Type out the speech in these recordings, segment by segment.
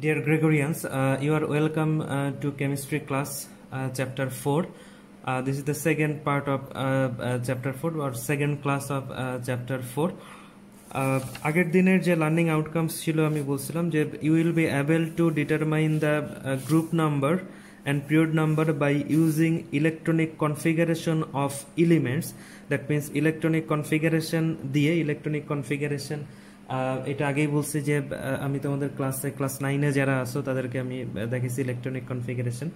Dear Gregorians, you are welcome to chemistry class chapter 4. This is the second part of chapter 4 or second class of chapter 4. আগের দিনের যে learning outcomes ছিল আমি বলছিলাম যে you will be able to determine the group number and period number by using electronic configuration of elements. That means electronic configuration দিয়ে electronic configuration এটা আগেই বলছি যে আমি তোমাদের ক্লাস 9 এ যারা আছো তাদেরকে আমি দেখাইছি electronic configuration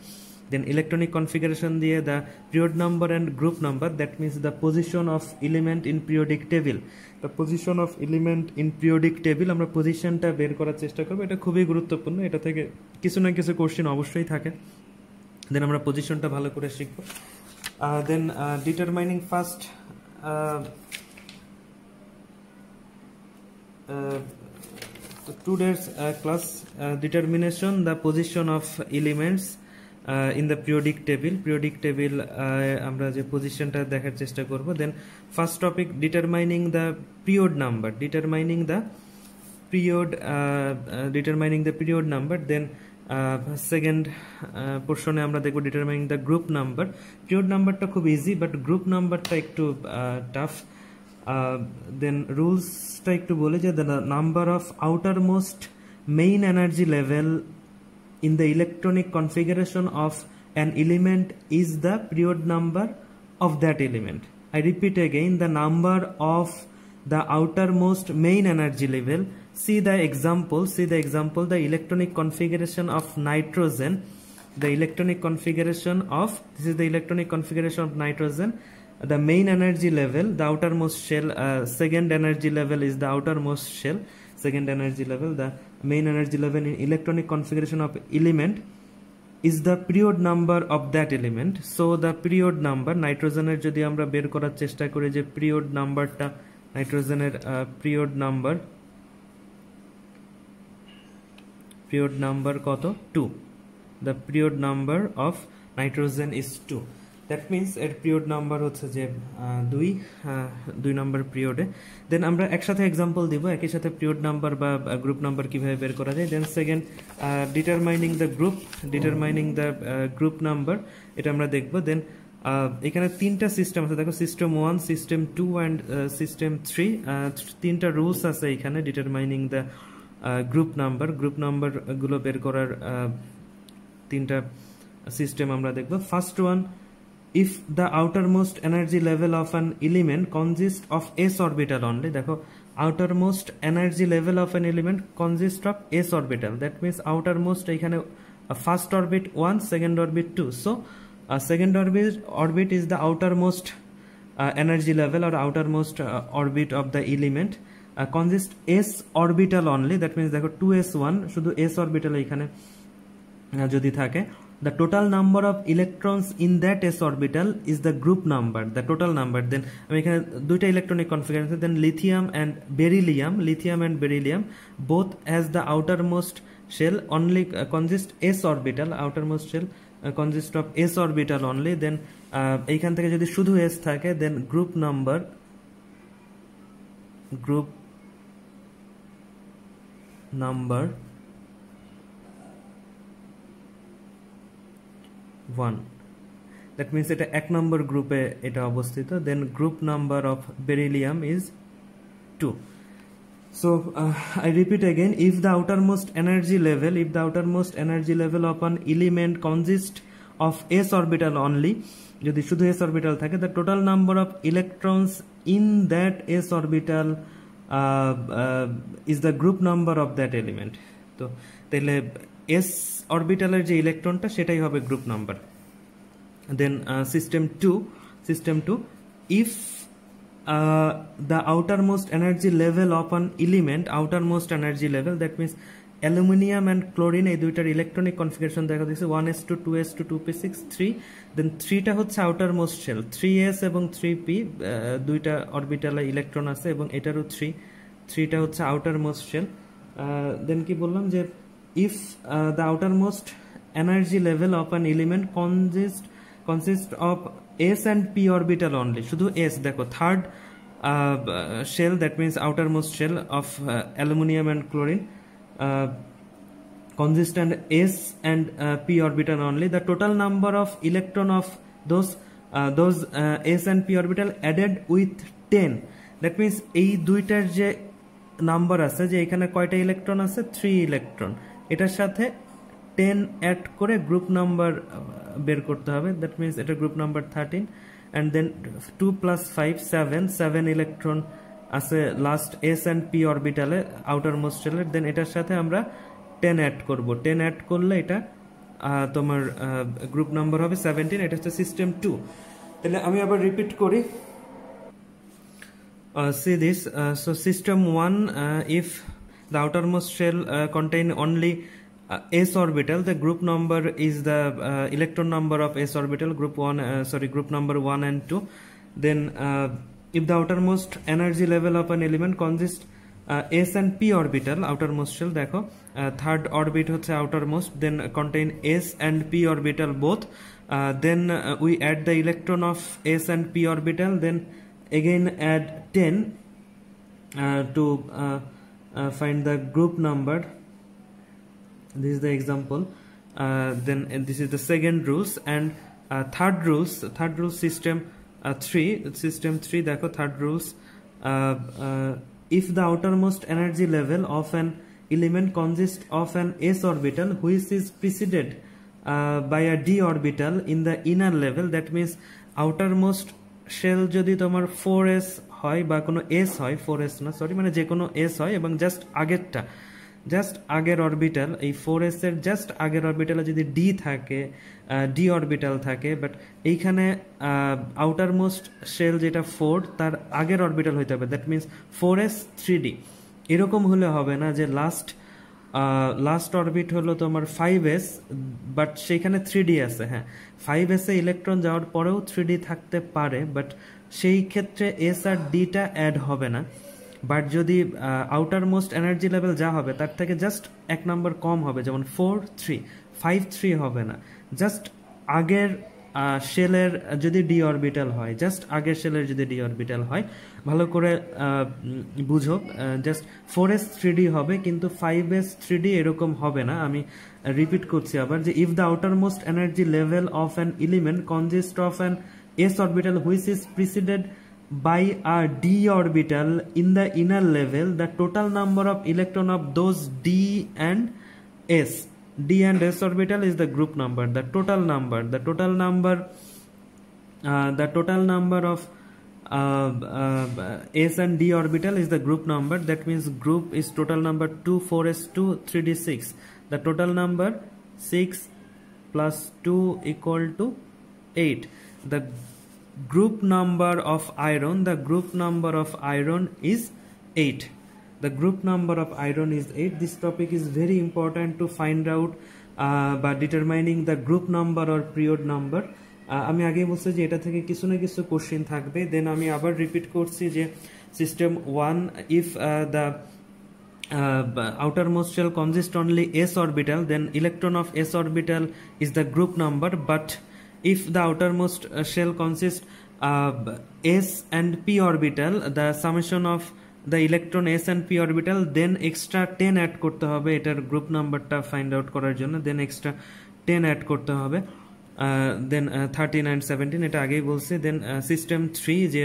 then electronic configuration দিয়ে the period number and group number, that means the position of element in periodic table. The position of element in periodic table আমরা পজিশনটা বের করার চেষ্টা করব। এটা খুবই গুরুত্বপূর্ণ, এটা থেকে কিছু না কিছু কোশ্চেন অবশ্যই থাকে। দেন আমরা পজিশনটা ভালো করে শিখব। Then determining first today's class determination the position of elements in the periodic table আমরা যে পজিশনটা দেখার চেষ্টা করব। Then first topic determining the period number, determining the period number. Then second পোর্শনে আমরা দেখব determining the group number. Period নাম্বারটা খুব ইজি, বাট গ্রুপ নাম্বারটা একটু টাফ। দেন রুলসটা একটু বলে যে the number of outermost main energy level in the electronic configuration of an element is the period number of that element. I repeat again, the number of the outermost main energy level. See the example, the electronic configuration of nitrogen. The electronic configuration of, this is the electronic configuration of nitrogen. The main energy level, the outermost shell, second energy level is the outermost shell. Second energy level, the main energy level in electronic configuration of element is the period number of that element. So the period number nitrogener jodi amra ber korar chesta kori je period number ta nitrogener period number koto 2. The period number of nitrogen is 2. That means এর period number হচ্ছে যে 2 নম্বর পিরিয়ডে। দেন আমরা একসাথে example দিব, একই সাথে period number বা গ্রুপ নাম্বার কিভাবে বের করা যায়। Then second determining the group number, এটা আমরা দেখব। দেন এখানে তিনটা সিস্টেম আছে, দেখো সিস্টেম 1, সিস্টেম 2 অ্যান্ড সিস্টেম 3। তিনটা রুলস আছে এখানে ডিটারমাইনিং দ্য গ্রুপ নাম্বার গুলো বের করার তিনটা সিস্টেম আমরা দেখব। First one, if the outermost energy level of an element consists of s orbital only. দেখো outermost energy level of an element consists of s orbital, that means outermost এখানে first orbit 1, second orbit 2. So second orbit is the outermost energy level or outermost orbit of the element, consists s orbital only. That means দেখো 2s1 শুধু s orbital এখানে যদি থাকে, the total number of electrons in that s orbital is the group number, the total number. Then আমি এখানে দুইটা electronic configuration, then lithium and beryllium both has the outermost shell only consist s orbital, outermost shell consist of s orbital only. Then এইখান থেকে যদি শুধু s থাকে, then group number 1, that means এটা এক নম্বর গ্রুপে এটা অবস্থিত। Then group number of beryllium is 2. So I repeat again, if the outermost energy level of an element consists of s orbital only, যদি শুধু s orbital থাকে, the total number of electrons in that s orbital is the group number of that element. তো তাহলে s অরবিটালের যে ইলেকট্রনটা সেটাই হবে group number. Then system 2, if the outermost energy level of an element, that means aluminium and chlorine এই দুইটার electronic configuration দেখা দিয়েছে 1s2 2s2 2p6 3। দেন 3টা হচ্ছে আউটারমোস্ট শেল, 3s এবং 3p দুইটা অরবিটালে ইলেকট্রন আছে এবং এটারও 3টা হচ্ছে আউটারমোস্ট শেল। দেন কি বললাম যে if the outermost energy level of an element consists of s and p orbital only, শুধু s, দেখো third shell, that means outermost shell of aluminum and chlorine consistent s and p orbital only, the total number of electron of those s and p orbital added with 10. That means এই দুইটার যে number আছে, যে এখানে কয়টা electron আছে, 3 electron, এটার সাথে 10 অ্যাড করে গ্রুপ নাম্বার বের করতে হবে। দ্যাট মিন্স এটা group number 13, and then 2 plus 5 7 electron আছে লাস্ট এস অ্যান্ড পি অরবিটালে আউটার মোস্ট শেলের। দেন এটার সাথে আমরা 10 অ্যাড করব। 10 অ্যাড করলে এটা তোমার গ্রুপ নাম্বার হবে 17। এটা হচ্ছে সিস্টেম 2। তাহলে আমি আবার রিপিট করি। See this. So system 1, if the outermost shell contain only s orbital, the group number is the electron number of s orbital, group number 1 and 2. Then if the outermost energy level of an element consists s and p orbital, outermost shell দেখো third orbit হচ্ছে outermost, then contain s and p orbital both, then we add the electron of s and p orbital, then again add 10 to find the group number. This is the example. Then this is the second rules, and third rule system 3 দেখো third rules, if the outermost energy level of an element consists of an s orbital which is preceded by a d orbital in the inner level, that means outermost shell যদি তোমার 4s হয় বা কোনো s হয়, 4s না sorry, মানে যে কোনো s হয় এবং জাস্ট আগের অরবিটাল, এই 4s এর জাস্ট আগের অরবিটালে যদি d থাকে, d অরবিটাল থাকে, বাট এইখানে আউটার মোস্ট শেল যেটা 4 তার আগের অরবিটাল হইতে হবে। That means 4s 3d। এরকম হলে হবে না যে লাস্ট অরবিট হলো তোমার 5s বাট সেখানে 3d আছে। হ্যাঁ, 5s এ ইলেকট্রন যাওয়ার পরেও 3d থাকতে পারে, বাট সেই ক্ষেত্রে s আর d টা অ্যাড হবে না। বাট যদি আউটার মোস্ট এনার্জি লেভেল যা হবে তার থেকে জাস্ট এক নাম্বার কম হবে, যেমন 4 3 5 3 হবে না, জাস্ট আগের শেলের যদি ডি অরবিটাল হয়, জাস্ট আগের শেলের যদি ডি অরবিটাল হয়, ভালো করে বুঝো, জাস্ট 4s 3d হবে কিন্তু 5s 3d এরকম হবে না। আমি রিপিট করছি আবার, যে if the outermost energy level of an element consist of an s orbital which is preceded by a d orbital in the inner level, the total number of electron of those d and s orbital is the group number. The total number of s and d orbital is the group number. That means group is total number 2 4s2 3d 6. The total number 6 plus 2 equal to 8. The group number of iron is 8. The group number of iron is 8. This topic is very important to find out by determining the group number or period number. আমি আগে বলছি যে এটা থেকে কিছু না কিছু question থাকবে। দেন আমি আবার রিপিট করছি যে system 1, if the outermost shell consists only s orbital, then electron of s orbital is the group number, but if the outermost shell consists s and p orbital, the summation of the electron s and p orbital, then extra 10 add করতে হবে এটার group নাম্বারটা find out করার জন্য, দেন extra 10 add করতে হবে। দেন 13 and 17 এটা আগেই বলছি। দেন সিস্টেম 3, যে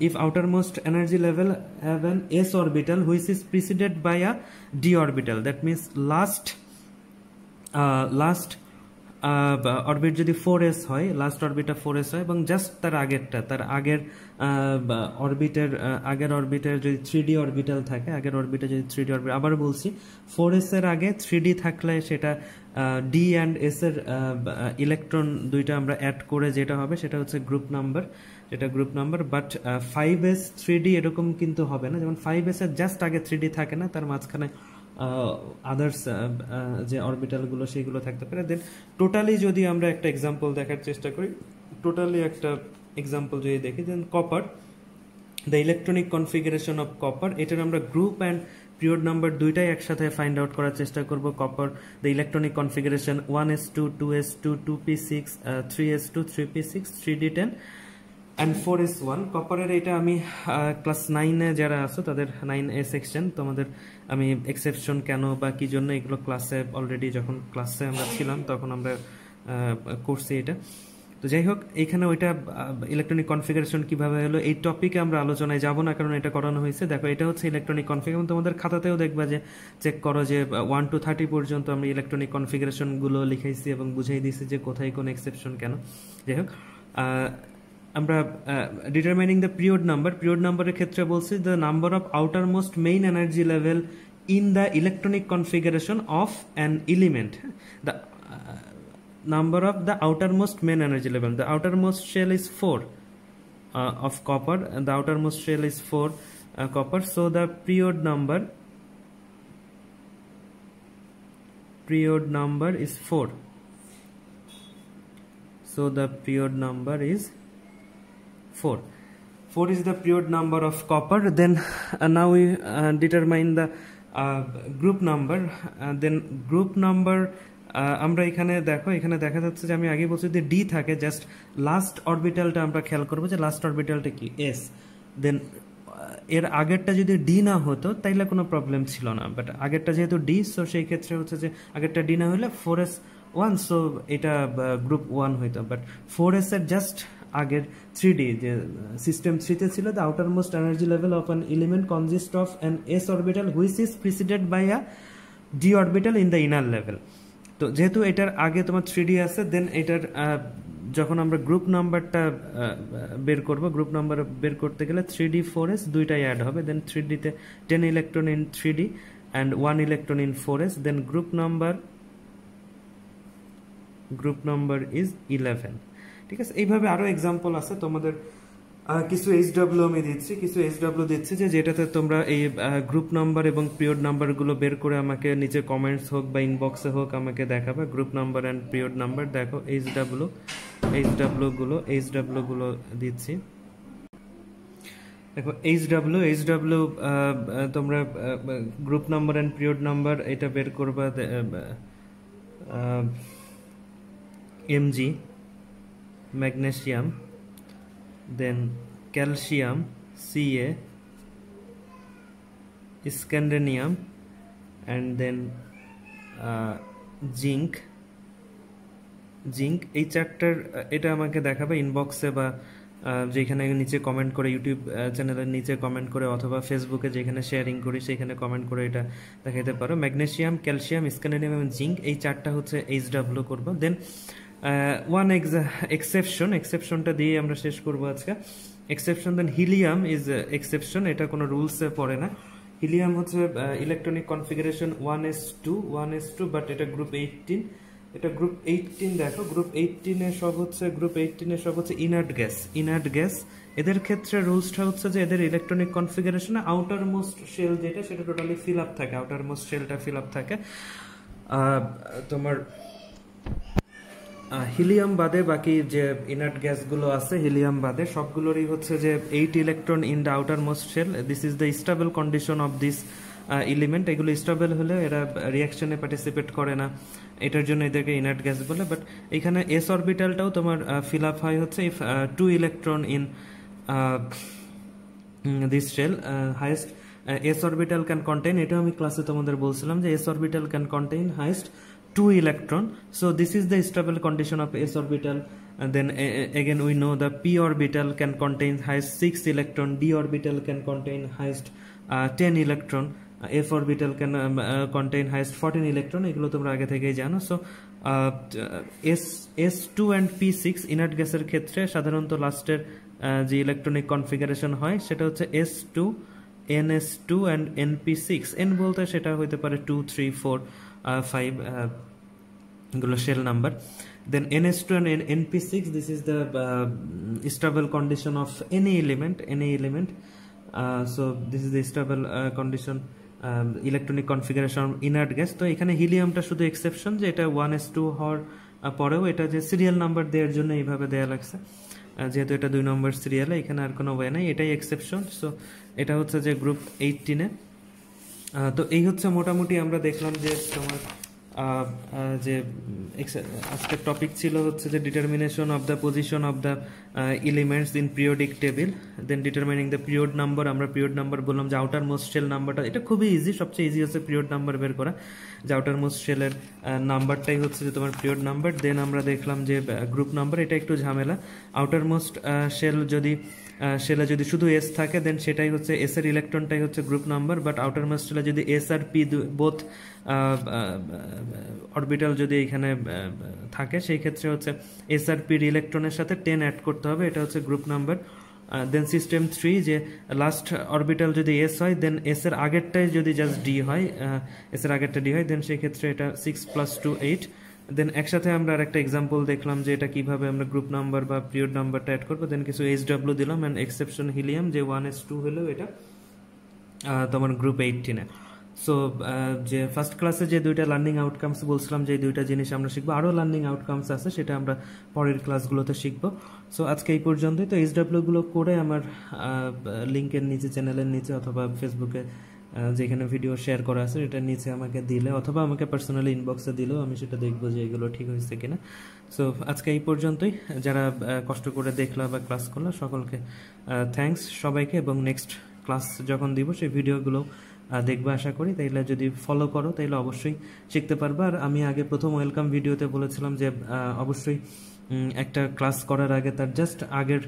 if outermost energy level have an s orbital which is preceded by a d orbital, that means last orbit যদি 4s হয়, লাস্ট অরবিটটা 4s হয় এবং জাস্ট তার আগের অরবিটের যদি 3d অরবিটাল থাকে, আগের অরবিটে যদি 3d অরবিটাল, আবার বলছি 4s এর আগে 3d থাকলে সেটা d and s এর ইলেকট্রন দুইটা আমরা অ্যাড করে যেটা হবে সেটা হচ্ছে group number. But 5s 3d এরকম কিন্তু হবে না, যেমন 5s এর জাস্ট আগে 3d থাকে না, তার মাঝখানে আদার্স যে অরবিটালগুলো সেগুলো থাকতে পারে। দেন টোটালি যদি আমরা একটা এক্সাম্পল দেখার চেষ্টা করি, যদি দেখি, then copper, the electronic configuration of copper, এটার আমরা গ্রুপ অ্যান্ড পিরিয়ড নাম্বার দুইটাই একসাথে ফাইন্ড আউট করার চেষ্টা করব। Copper, the electronic configuration 1s2 2s2 2p6 3s2 3p6 3d10, and 4s1 কপারের এটা আমি ক্লাস 9-এ যারা আছো তাদের 9A সেকশন, তোমাদের আমি এক্সেপশন কেন বা কি জন্য এগুলো ক্লাসে অলরেডি যখন ক্লাসে আমরা ছিলাম তখন আমরা করছি এটা। তো যাই হোক, এইখানে ওইটা ইলেকট্রনিক কনফিগারেশন কিভাবে হলো এই টপিকে আমরা আলোচনায় যাব না, কারণ এটা করানো হয়েছে। দেখো এটা হচ্ছে ইলেকট্রনিক কনফিগারেশন, তোমাদের খাতাতেও দেখবা যে চেক করো যে 1 to 30 পর্যন্ত আমরা ইলেকট্রনিক কনফিগারেশনগুলো লিখাইছি এবং বুঝাই দিয়েছি যে কোথায় কোন এক্সেপশন কেন। যাই হোক, আমরা ডিটারমাইনিং দ্য পিরিয়ড নাম্বারের ক্ষেত্রে বলছি the number of outer most main energy level in the electronic configuration of an element, the number of the outermost main energy level. The outermost shell is 4 of copper, and the outermost shell is 4 copper. So the period number is 4. So the period number is 4. 4 is the period number of copper. Then now we determine the group number. Then group number আমরা এখানে দেখো, এখানে দেখা যাচ্ছে যে আমি আগে বলছি যে ডি থাকে, জাস্ট লাস্ট অরবিটালটা আমরা খেয়াল করবো যে লাস্ট অরবিটালটা কি এস। দেন এর আগেরটা যদি ডি না হতো তাইলে কোনো প্রবলেম ছিল না, বাট আগেরটা যেহেতু ডি, সো সেই ক্ষেত্রে হচ্ছে যে আগেরটা ডি না হলে 4s1, সো এটা গ্রুপ 1 হইতো। বাট 4s এর জাস্ট আগের 3D যে সিস্টেম 3-তে ছিল, the outermost energy level of an element consist of an s orbital which is preceded by a d orbital in the inner level. তো যেহেতু এটার আগে তোমার 3D আছে, দেন এটার যখন আমরা গ্রুপ নাম্বারটা বের করব, গ্রুপ নাম্বার বের করতে গেলে 3D 4s দুইটাই অ্যাড হবে। দেন 3D-তে 10 electron in 3D and 1 electron in 4s। Then group number is 11। ঠিক আছে, এইভাবে আরো এক্সাম্পল আছে তোমাদের। কিছু এইচডব্লিউ আমি দিচ্ছি, যে যেটাতে তোমরা এই গ্রুপ নাম্বার এবং পিরিয়ড নাম্বারগুলো বের করে আমাকে নিচে কমেন্টস হোক বা ইনবক্সে হোক আমাকে দেখাবে। Group number and period number দেখো, এইচডব্লিউ গুলো দিচ্ছি। দেখো এইচডব্লিউ তোমরা group number and period number এটা বের করবা। MG, magnesium, then calcium, Ca, scandium, and then zinc। এই চারটার এটা আমাকে দেখাবে ইনবক্সে বা যেখানে নিচে কমেন্ট করে, ইউটিউব চ্যানেলের নিচে কমেন্ট করে, অথবা ফেসবুকে যেখানে শেয়ারিং করি সেখানে কমেন্ট করে এটা দেখাইতে পারো। ম্যাগনেসিয়াম, ক্যালসিয়াম, স্ক্যান্ডিয়াম এবং জিঙ্ক, এই চারটা হচ্ছে এইচডব্লিউ করবো। দেন ওয়ান এক্সেপশনটা দিয়ে আমরা শেষ করবো আজকে। Exception, then helium is exception, এটা কোনো রুলসে পড়ে না। হিলিয়াম হচ্ছে ইলেকট্রনিক কনফিগারেশন 1s2, বাট এটা গ্রুপ 18। এটা গ্রুপ 18 দেখো, গ্রুপ 18 এ সব হচ্ছে ইনার্ট গ্যাস। এদের ক্ষেত্রে রুলসটা হচ্ছে যে এদের ইলেকট্রনিক কনফিগারেশনে আউটার মোস্ট শেল যেটা সেটা টোটালি ফিল আপ থাকে, আউটার মোস্ট শেলটা ফিল আপ থাকে। তোমার হিলিয়াম বাদে বাকি যে ইনার্ট গ্যাসগুলো আছে, হিলিয়াম বাদে সবগুলোরই হচ্ছে যে 8 electron in the outermost shell. This is the stable condition of this element. এগুলো স্টেবল হলে এরা রিয়াকশনে পার্টিসিপেট করে না, এটার জন্য এদেরকে ইনার্ট গ্যাস বলে। বাট এখানে এস অরবিটালটাও তোমার ফিল আপ হয় হচ্ছে if 2 electron in this shell highest s orbital can contain, এটাও আমি ক্লাসে তোমাদের বলছিলাম যে s orbital can contain highest 2 electron. So this is the stable condition of s orbital. And then again we know the p orbital can contain highest 6 electron, d orbital can contain highest 10 electron, f orbital can contain highest 14 electron. এগুলো তোমরা আগে থেকেই জানো। So s2 and p6 inert গ্যাসের ক্ষেত্রে সাধারণত লাস্টের যে ইলেকট্রনিক কনফিগারেশন হয় সেটা হচ্ছে s2, ns2 and np6। n বলতে সেটা হইতে পারে 2, 3, 4, 5 গুলো shell number. Then ns2 and np6, this is the stable condition of any element. So this is the stable condition electronic configuration inert gas. তো এখানে হিলিয়ামটা শুধু এক্সেপশন, যে এটা 1s2 হওয়ার পরেও এটা যে সিরিয়াল নাম্বার দেওয়ার জন্য এইভাবে দেয়া লাগছে, যেহেতু এটা 2 নম্বর সিরিয়ালে, এখানে আর কোনো ওয়ে নাই, এটাই এক্সেপশন। সো এটা হচ্ছে যে গ্রুপ 18-এ। তো এই হচ্ছে মোটামুটি আমরা দেখলাম যে তোমার যে আজকের টপিক ছিল হচ্ছে যে determination of the position of the elements in periodic table, then determining the period number. আমরা পিরিয়ড নাম্বার বললাম যে আউটার মোস্ট শেল নাম্বারটা, এটা খুবই ইজি, সবচেয়ে ইজি হচ্ছে পিরিয়ড নাম্বার বের করা, যে আউটার মোস্ট শেলের নাম্বারটাই হচ্ছে যে তোমার পিরিয়ড নাম্বার। দেন আমরা দেখলাম যে গ্রুপ নাম্বার, এটা একটু ঝামেলা। আউটার মোস্ট শেলে যদি শুধু এস থাকে দেন সেটাই হচ্ছে এস এর ইলেকট্রনটাই হচ্ছে group number, but outermost শেলে যদি এস আর পি বোথ অরবিটাল যদি এখানে থাকে সেই ক্ষেত্রে হচ্ছে এস আর পির ইলেকট্রনের সাথে 10 অ্যাড করতে হবে, এটা হচ্ছে গ্রুপ নাম্বার। দেন সিস্টেম 3, যে লাস্ট অরবিটাল যদি এস হয় দেন এস এর আগেরটাই যদি জাস্ট ডি হয়, এস এর আগেরটা ডি হয়, দেন সেই ক্ষেত্রে এটা 6 + 2 8। দেন একসাথে আমরা আর একটা এক্সাম্পল দেখলাম যে এটা কিভাবে আমরা গ্রুপ নাম্বার বা পিরিয়ড নাম্বারটা অ্যাড করবো। দেন কিছু HW দিলাম অ্যান্ড এক্সেপশন হিলিয়াম, যে 1s2 হলেও এটা তোমার গ্রুপ 18-এ। সো যে ফার্স্ট ক্লাসে যে দুইটা লার্নিং আউটকামস বলছিলাম যে এই দুইটা জিনিস আমরা শিখবো, আরও লার্নিং আউটকামস আছে সেটা আমরা পরের ক্লাসগুলোতে শিখবো। সো আজকে এই পর্যন্তই। তো HW-গুলো করে আমার লিঙ্কের নিচে, চ্যানেলের নিচে অথবা ফেসবুকে যেখানে ভিডিও শেয়ার করা আছে এটার নিচে আমাকে দিলে অথবা আমাকে পার্সোনালি ইনবক্সে দিলেও আমি সেটা দেখবো যে এগুলো ঠিক হয়েছে কিনা। সো আজকে এই পর্যন্তই। যারা কষ্ট করে দেখলা বা ক্লাস করলো সকলকে থ্যাঙ্কস সবাইকে, এবং নেক্সট ক্লাস যখন দিব সেই ভিডিওগুলো দেখবে আশা করি। তাইলে যদি ফলো করো তাইলে অবশ্যই শিখতে পারবে। আর আমি আগে প্রথম ওয়েলকাম ভিডিওতে বলেছিলাম যে অবশ্যই একটা ক্লাস করার আগে তার জাস্ট আগের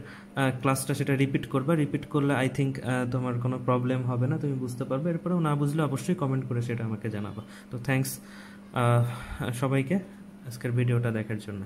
ক্লাসটা সেটা রিপিট করবে, রিপিট করলে আই থিঙ্ক তোমার কোনো প্রবলেম হবে না, তুমি বুঝতে পারবে। এরপরেও না বুঝলে অবশ্যই কমেন্ট করে সেটা আমাকে জানাবো। তো থ্যাঙ্কস সবাইকে আজকের ভিডিওটা দেখার জন্য।